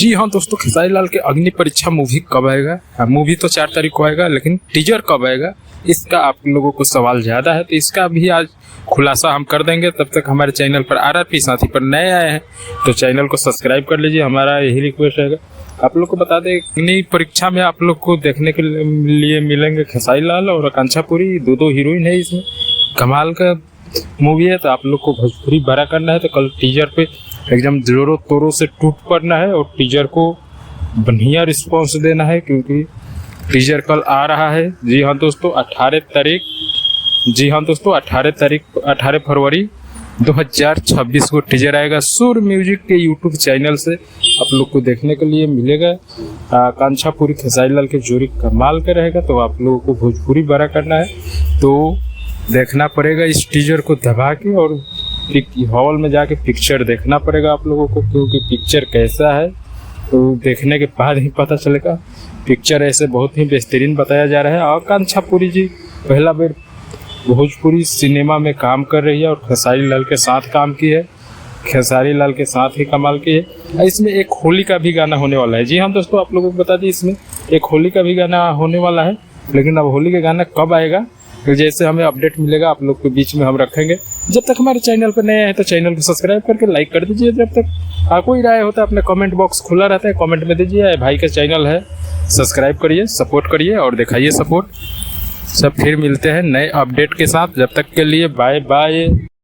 जी हाँ दोस्तों, खेसारी लाल के अग्नि परीक्षा मूवी कब आएगा? मूवी तो 4 तारीख को आएगा, लेकिन टीजर कब आएगा इसका आप लोगों को सवाल ज़्यादा है, तो इसका भी आज खुलासा हम कर देंगे। तब तक हमारे चैनल पर आरआरपी साथी पर नए आए हैं तो चैनल को सब्सक्राइब कर लीजिए, हमारा यही रिक्वेस्ट रहेगा। आप लोग को बता दें, अग्नि परीक्षा में आप लोग को देखने के लिए मिलेंगे खेसारी लाल और आकांक्षा पुरी, दो हीरोइन है इसमें। कमाल का मूवी है, तो आप लोग को भोजपुरी बड़ा करना है तो कल टीजर पे एकदम जोरों तोरों से टूट पड़ना है और टीजर को बढ़िया रिस्पॉन्स देना है, क्योंकि टीजर कल आ रहा है। जी हाँ दोस्तों, 18 फरवरी 2026 को टीजर आएगा। सुर म्यूजिक के यूट्यूब चैनल से आप लोग को देखने के लिए मिलेगा। आकांक्षा पुरी खेसारी लाल के जोड़ी कमाल का रहेगा, तो आप लोगों को भोजपुरी बड़ा करना है तो देखना पड़ेगा इस टीजर को दबा के, और हॉल में जाके पिक्चर देखना पड़ेगा आप लोगों को, क्योंकि पिक्चर कैसा है तो देखने के बाद ही पता चलेगा। पिक्चर ऐसे बहुत ही बेहतरीन बताया जा रहा है। आकांक्षा पुरी जी पहला बार भोजपुरी सिनेमा में काम कर रही है और खेसारी लाल के साथ काम की है, खेसारी लाल के साथ ही कमाल की है। इसमें एक होली का भी गाना होने वाला है। जी हाँ दोस्तों, आप लोगों को बता दें इसमें एक होली का भी गाना होने वाला है, लेकिन अब होली का गाना कब आएगा तो जैसे हमें अपडेट मिलेगा आप लोग के बीच में हम रखेंगे। जब तक हमारे चैनल पर नए हैं तो चैनल को सब्सक्राइब करके लाइक कर दीजिए। जब तक कोई राय होता है अपने कमेंट बॉक्स खुला रहता है, कमेंट में दीजिए। भाई का चैनल है, सब्सक्राइब करिए, सपोर्ट करिए और दिखाइए सपोर्ट। सब फिर मिलते हैं नए अपडेट के साथ, जब तक के लिए बाय बाय।